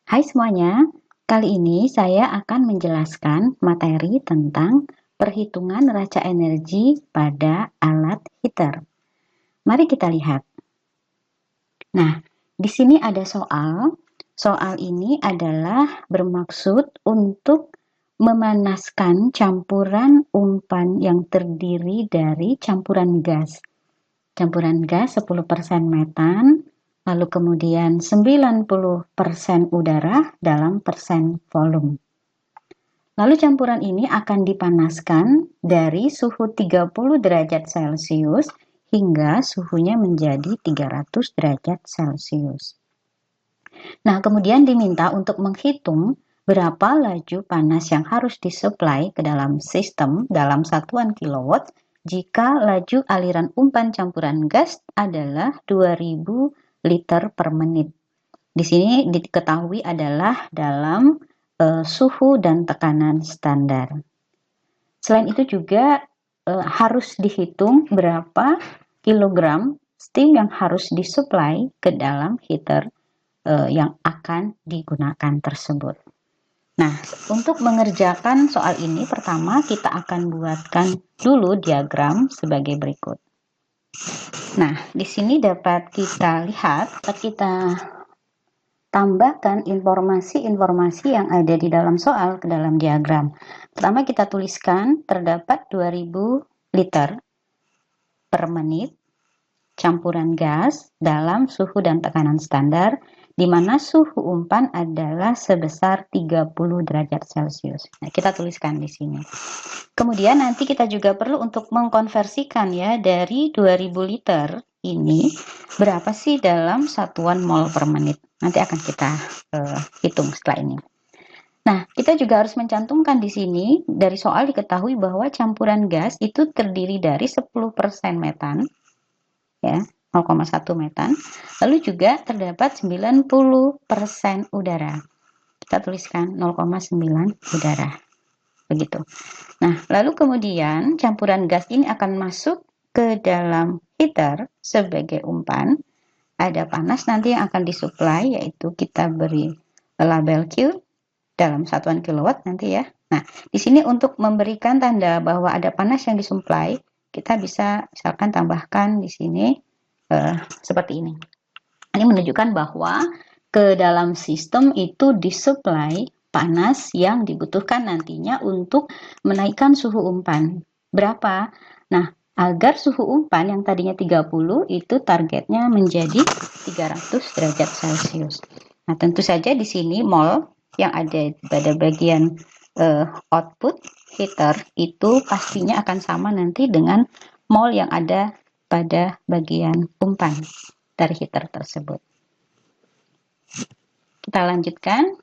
Hai semuanya, kali ini saya akan menjelaskan materi tentang perhitungan neraca energi pada alat heater. Mari kita lihat. Nah, di sini ada soal. Soal ini adalah bermaksud untuk memanaskan campuran umpan yang terdiri dari campuran gas. Campuran gas 10% metan, lalu kemudian 90% udara dalam persen volume. Lalu campuran ini akan dipanaskan dari suhu 30 derajat Celcius hingga suhunya menjadi 300 derajat Celcius. Nah, kemudian diminta untuk menghitung berapa laju panas yang harus disuplai ke dalam sistem dalam satuan kilowatt jika laju aliran umpan campuran gas adalah 2000 liter per menit. Di sini diketahui adalah dalam suhu dan tekanan standar. Selain itu juga harus dihitung berapa kilogram steam yang harus disuplai ke dalam heater yang akan digunakan tersebut. Nah, untuk mengerjakan soal ini, pertama kita akan buatkan dulu diagram sebagai berikut. Nah, di sini dapat kita lihat, kita tambahkan informasi-informasi yang ada di dalam soal ke dalam diagram. Pertama kita tuliskan terdapat 2000 liter per menit campuran gas dalam suhu dan tekanan standar, di mana suhu umpan adalah sebesar 30 derajat Celcius. Nah, kita tuliskan di sini. Kemudian nanti kita juga perlu untuk mengkonversikan ya dari 2000 liter ini berapa sih dalam satuan mol per menit. Nanti akan kita hitung setelah ini. Nah, kita juga harus mencantumkan di sini dari soal diketahui bahwa campuran gas itu terdiri dari 10% metan ya, 0,1 metan. Lalu juga terdapat 90% udara. Kita tuliskan 0,9 udara. Begitu. Nah, lalu kemudian campuran gas ini akan masuk ke dalam heater sebagai umpan. Ada panas nanti yang akan disuplai, yaitu kita beri label Q dalam satuan kilowatt nanti ya. Nah, di sini untuk memberikan tanda bahwa ada panas yang disuplai, kita bisa misalkan tambahkan di sini seperti ini. Ini menunjukkan bahwa ke dalam sistem itu disuplai panas yang dibutuhkan nantinya untuk menaikkan suhu umpan. Berapa? Nah, agar suhu umpan yang tadinya 30 itu targetnya menjadi 300 derajat Celcius. Nah, tentu saja di sini mol yang ada pada bagian output heater itu pastinya akan sama nanti dengan mol yang ada pada bagian umpan dari heater tersebut. Kita lanjutkan.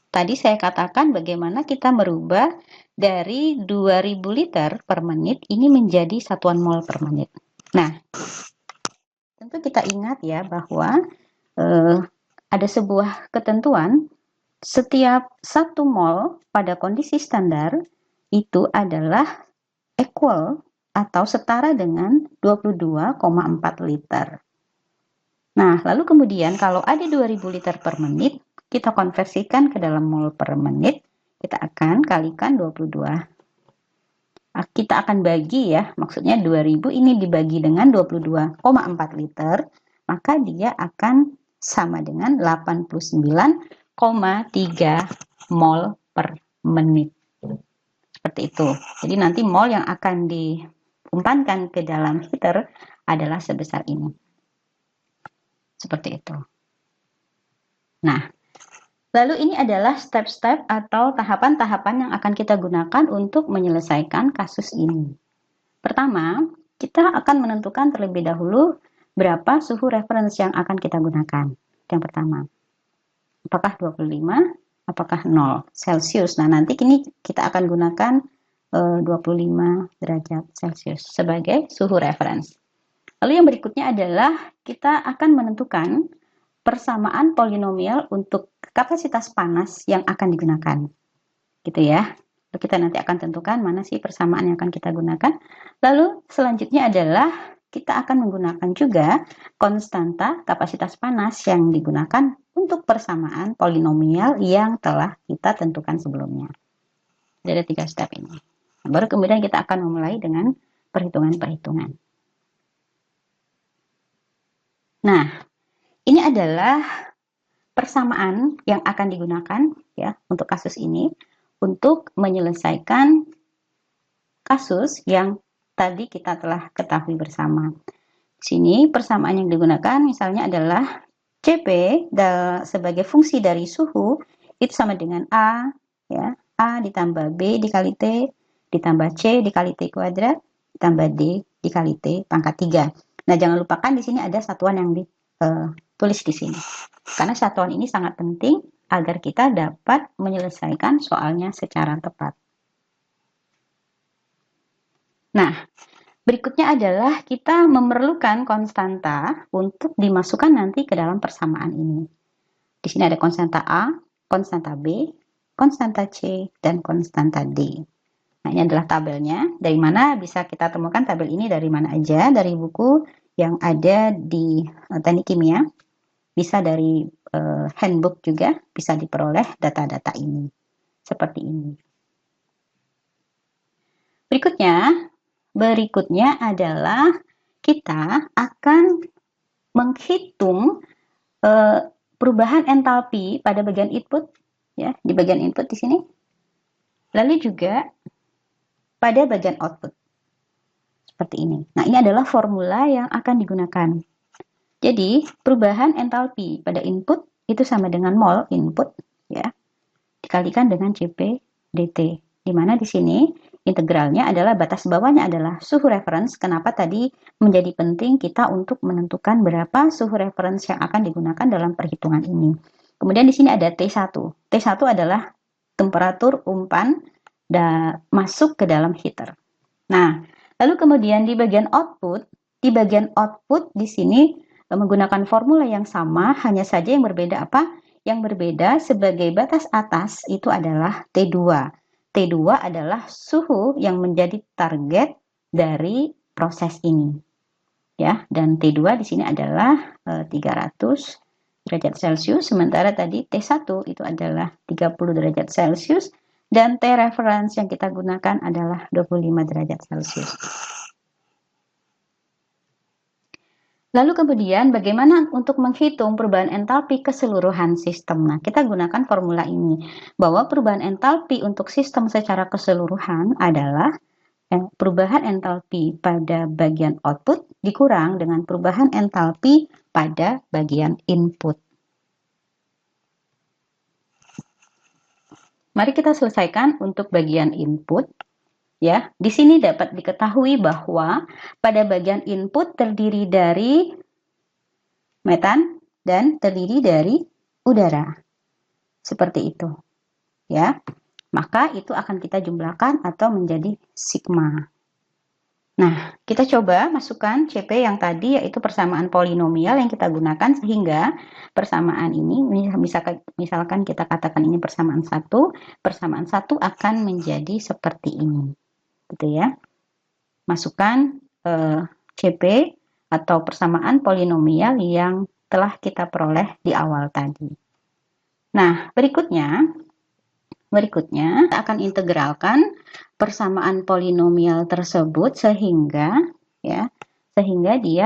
Tadi saya katakan bagaimana kita merubah dari 2000 liter per menit ini menjadi satuan mol per menit. Nah, tentu kita ingat ya bahwa ada sebuah ketentuan setiap 1 mol pada kondisi standar itu adalah equal atau setara dengan 22,4 liter. Nah, lalu kemudian kalau ada 2000 liter per menit, kita konversikan ke dalam mol per menit, kita akan kalikan 22. Kita akan bagi ya, maksudnya 2000 ini dibagi dengan 22,4 liter, maka dia akan sama dengan 89,3 mol per menit. Seperti itu. Jadi nanti mol yang akan diumpankan ke dalam heater adalah sebesar ini. Seperti itu. Nah, lalu ini adalah step-step atau tahapan-tahapan yang akan kita gunakan untuk menyelesaikan kasus ini. Pertama, kita akan menentukan terlebih dahulu berapa suhu referensi yang akan kita gunakan. Yang pertama, apakah 25, apakah 0 Celcius. Nah, nanti kini kita akan gunakan 25 derajat Celcius sebagai suhu referensi. Lalu yang berikutnya adalah kita akan menentukan persamaan polinomial untuk kapasitas panas yang akan digunakan. Gitu ya. Lalu kita nanti akan tentukan mana sih persamaan yang akan kita gunakan. Lalu selanjutnya adalah kita akan menggunakan juga konstanta kapasitas panas yang digunakan untuk persamaan polinomial yang telah kita tentukan sebelumnya. Jadi ada 3 step ini. Baru kemudian kita akan memulai dengan perhitungan-perhitungan. Nah, ini adalah persamaan yang akan digunakan ya untuk kasus ini untuk menyelesaikan kasus yang tadi kita telah ketahui bersama. Di sini persamaan yang digunakan misalnya adalah Cp sebagai fungsi dari suhu itu sama dengan A ya, A ditambah B dikali T ditambah C dikali T kuadrat ditambah D dikali T pangkat 3. Nah, jangan lupakan di sini ada satuan yang ditulis di sini. Karena satuan ini sangat penting agar kita dapat menyelesaikan soalnya secara tepat. Nah, berikutnya adalah kita memerlukan konstanta untuk dimasukkan nanti ke dalam persamaan ini. Di sini ada konstanta A, konstanta B, konstanta C, dan konstanta D. Nah, ini adalah tabelnya. Dari mana bisa kita temukan tabel ini? Dari mana aja? Dari buku yang ada di teknik kimia. Bisa dari handbook juga, bisa diperoleh data-data ini. Seperti ini. Berikutnya adalah kita akan menghitung perubahan entalpi pada bagian input ya, di bagian input di sini. Lalu juga pada bagian output. Seperti ini. Nah, ini adalah formula yang akan digunakan. Jadi, perubahan entalpi pada input itu sama dengan mol input ya, dikalikan dengan Cp dt. Di mana di sini integralnya adalah batas bawahnya adalah suhu reference. Kenapa tadi menjadi penting kita untuk menentukan berapa suhu reference yang akan digunakan dalam perhitungan ini. Kemudian di sini ada T1. T1 adalah temperatur umpan masuk ke dalam heater. Nah, lalu kemudian di bagian output di sini menggunakan formula yang sama, hanya saja yang berbeda apa? Yang berbeda sebagai batas atas itu adalah T2. T2 adalah suhu yang menjadi target dari proses ini. Ya, dan T2 di sini adalah 300 derajat Celcius, sementara tadi T1 itu adalah 30 derajat Celcius dan T reference yang kita gunakan adalah 25 derajat Celcius. Lalu kemudian bagaimana untuk menghitung perubahan entalpi keseluruhan sistem? Nah, kita gunakan formula ini, bahwa perubahan entalpi untuk sistem secara keseluruhan adalah perubahan entalpi pada bagian output dikurang dengan perubahan entalpi pada bagian input. Mari kita selesaikan untuk bagian input. Ya, di sini dapat diketahui bahwa pada bagian input terdiri dari metan dan terdiri dari udara. Seperti itu. Ya. Maka itu akan kita jumlahkan atau menjadi sigma. Nah, kita coba masukkan Cp yang tadi yaitu persamaan polinomial yang kita gunakan sehingga persamaan ini misalkan kita katakan ini persamaan 1 akan menjadi seperti ini. Gitu ya. Masukkan Cp atau persamaan polinomial yang telah kita peroleh di awal tadi. Nah, berikutnya kita akan integralkan persamaan polinomial tersebut sehingga dia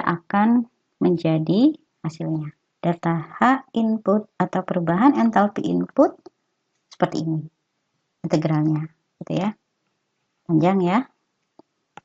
akan menjadi hasilnya. Data H input atau perubahan entalpi input seperti ini. Integralnya, gitu ya. Panjang ya.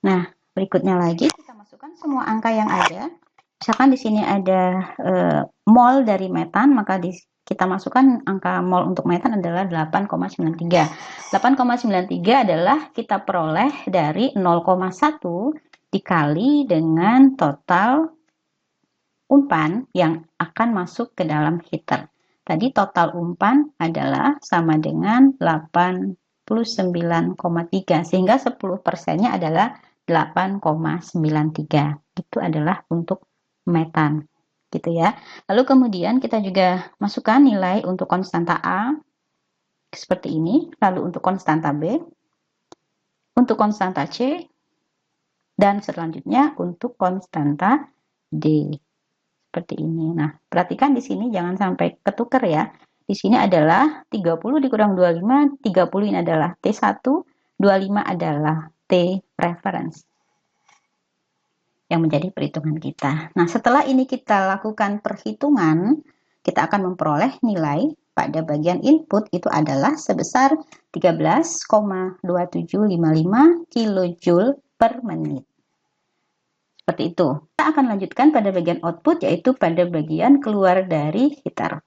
Nah, berikutnya lagi kita masukkan semua angka yang ada. Misalkan di sini ada mol dari metan, maka kita masukkan angka mol untuk metan adalah 8,93. 8,93 adalah kita peroleh dari 0,1 dikali dengan total umpan yang akan masuk ke dalam heater. Tadi total umpan adalah sama dengan 89,3 sehingga 10%-nya adalah 8,93. Itu adalah untuk metan. Gitu ya. Lalu kemudian kita juga masukkan nilai untuk konstanta A seperti ini, lalu untuk konstanta B, untuk konstanta C Dan selanjutnya untuk konstanta D. Seperti ini. Nah, perhatikan di sini jangan sampai ketukar ya. Di sini adalah 30 dikurang 25, 30 ini adalah T1, 25 adalah T reference yang menjadi perhitungan kita. Nah, setelah ini kita lakukan perhitungan, kita akan memperoleh nilai pada bagian input itu adalah sebesar 13,2755 kJ per menit. Seperti itu. Kita akan lanjutkan pada bagian output, yaitu pada bagian keluar dari heater.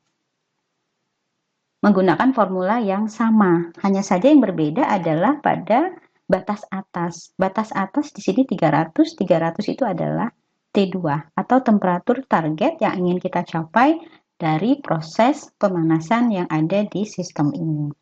Menggunakan formula yang sama, hanya saja yang berbeda adalah pada batas atas. Batas atas di sini 300, 300 itu adalah T2 atau temperatur target yang ingin kita capai dari proses pemanasan yang ada di sistem ini.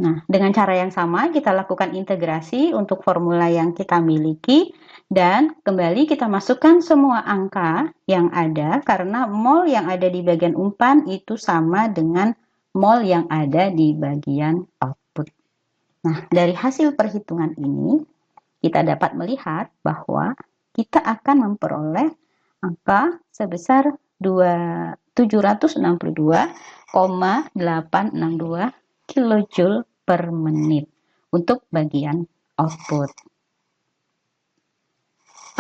Nah, dengan cara yang sama kita lakukan integrasi untuk formula yang kita miliki dan kembali kita masukkan semua angka yang ada karena mol yang ada di bagian umpan itu sama dengan mol yang ada di bagian output. Nah, dari hasil perhitungan ini kita dapat melihat bahwa kita akan memperoleh angka sebesar 762,862 kJ per menit untuk bagian output.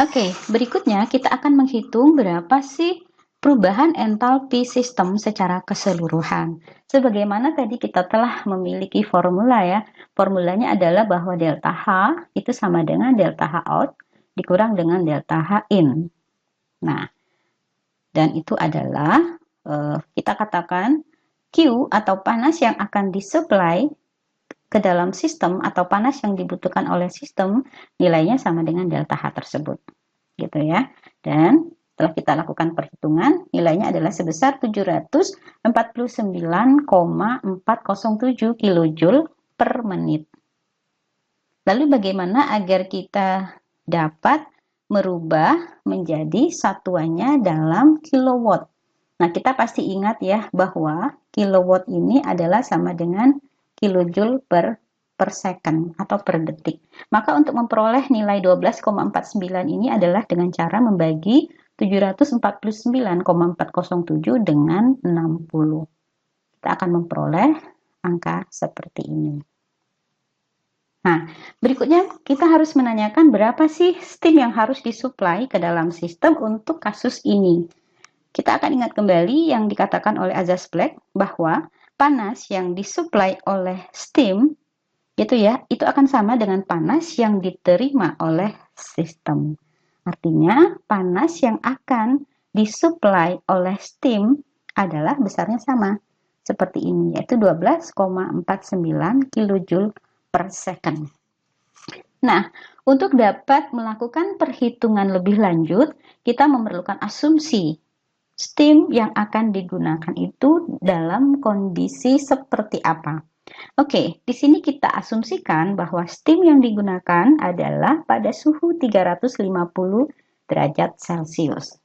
Oke, berikutnya kita akan menghitung berapa sih perubahan entalpi sistem secara keseluruhan. Sebagaimana tadi kita telah memiliki formula ya. Formulanya adalah bahwa delta H itu sama dengan delta H out dikurang dengan delta H in. Nah, dan itu adalah kita katakan Q atau panas yang akan disuplai ke dalam sistem atau panas yang dibutuhkan oleh sistem nilainya sama dengan delta H tersebut gitu ya. Dan setelah kita lakukan perhitungan nilainya adalah sebesar 749,407 kJ per menit. Lalu bagaimana agar kita dapat merubah menjadi satuannya dalam kilowatt? Nah, kita pasti ingat ya bahwa kilowatt ini adalah sama dengan kilojoule per second atau per detik. Maka untuk memperoleh nilai 12,49 ini adalah dengan cara membagi 749,407 dengan 60. Kita akan memperoleh angka seperti ini. Nah, berikutnya kita harus menanyakan berapa sih steam yang harus disuplai ke dalam sistem untuk kasus ini. Kita akan ingat kembali yang dikatakan oleh Azaz Black bahwa panas yang disuplai oleh steam itu akan sama dengan panas yang diterima oleh sistem. Artinya panas yang akan disuplai oleh steam adalah besarnya sama seperti ini, yaitu 12,49 kJ per second. Nah, untuk dapat melakukan perhitungan lebih lanjut, kita memerlukan asumsi steam yang akan digunakan itu dalam kondisi seperti apa. Oke, di sini kita asumsikan bahwa steam yang digunakan adalah pada suhu 350 derajat Celcius.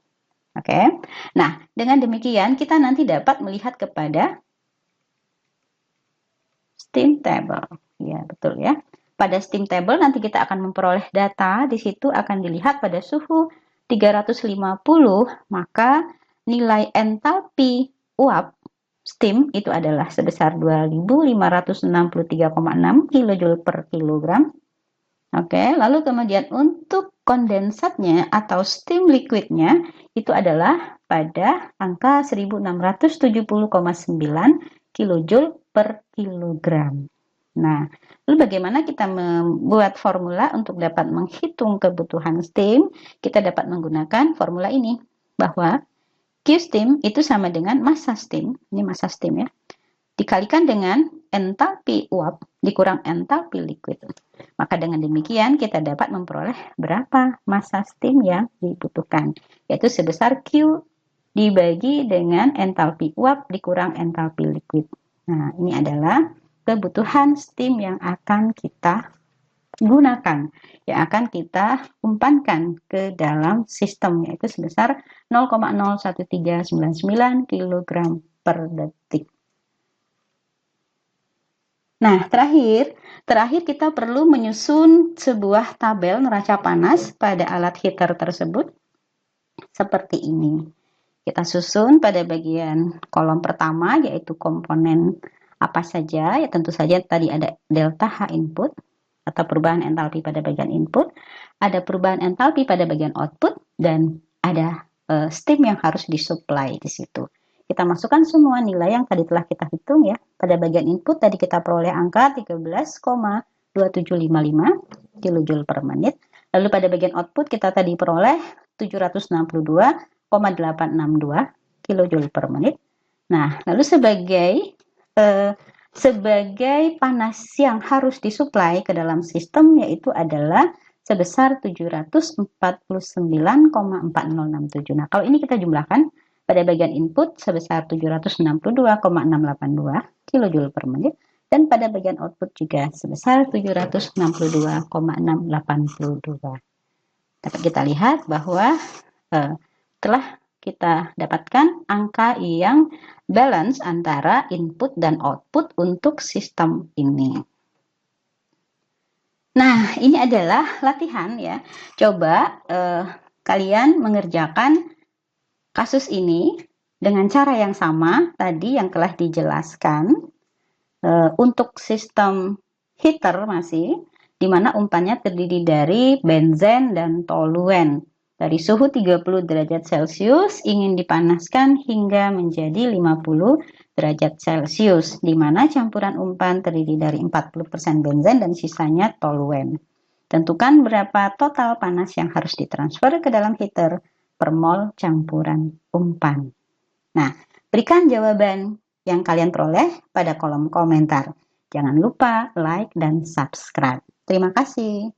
Oke, nah dengan demikian kita nanti dapat melihat kepada steam table. Ya, betul ya. Pada steam table nanti kita akan memperoleh data, di situ akan dilihat pada suhu 350, maka nilai entalpi uap steam itu adalah sebesar 2563,6 kJ per kilogram. Oke, lalu kemudian untuk kondensatnya atau steam liquidnya itu adalah pada angka 1670,9 kJ per kilogram. Nah, lalu bagaimana kita membuat formula untuk dapat menghitung kebutuhan steam? Kita dapat menggunakan formula ini, bahwa Q steam itu sama dengan massa steam, ini massa steam ya, dikalikan dengan entalpi uap dikurang entalpi liquid. Maka dengan demikian kita dapat memperoleh berapa massa steam yang dibutuhkan, yaitu sebesar Q dibagi dengan entalpi uap dikurang entalpi liquid. Nah, ini adalah kebutuhan steam yang akan kita gunakan, yang akan kita umpankan ke dalam sistem, yaitu sebesar 0,01399 kg per detik. Nah, terakhir kita perlu menyusun sebuah tabel neraca panas pada alat heater tersebut seperti ini. Kita susun pada bagian kolom pertama, yaitu komponen apa saja. Ya, tentu saja tadi ada delta H input atau perubahan entalpi pada bagian input, ada perubahan entalpi pada bagian output, dan ada steam yang harus disuplai di situ. Kita masukkan semua nilai yang tadi telah kita hitung ya. Pada bagian input tadi kita peroleh angka 13,2755 kJ per menit. Lalu pada bagian output kita tadi peroleh 762,862 kJ per menit. Nah, lalu sebagai panas yang harus disuplai ke dalam sistem yaitu adalah sebesar 749,4067. Nah, kalau ini kita jumlahkan pada bagian input sebesar 762,682 kJ per menit dan pada bagian output juga sebesar 762,682. Dapat kita lihat bahwa telah kita dapatkan angka yang balance antara input dan output untuk sistem ini. Nah, ini adalah latihan ya. Coba kalian mengerjakan kasus ini dengan cara yang sama tadi yang telah dijelaskan untuk sistem heater masih, di mana umpannya terdiri dari benzen dan toluen. Dari suhu 30 derajat Celcius ingin dipanaskan hingga menjadi 50 derajat Celcius, di mana campuran umpan terdiri dari 40% benzen dan sisanya toluen. Tentukan berapa total panas yang harus ditransfer ke dalam heater per mol campuran umpan. Nah, berikan jawaban yang kalian peroleh pada kolom komentar. Jangan lupa like dan subscribe. Terima kasih.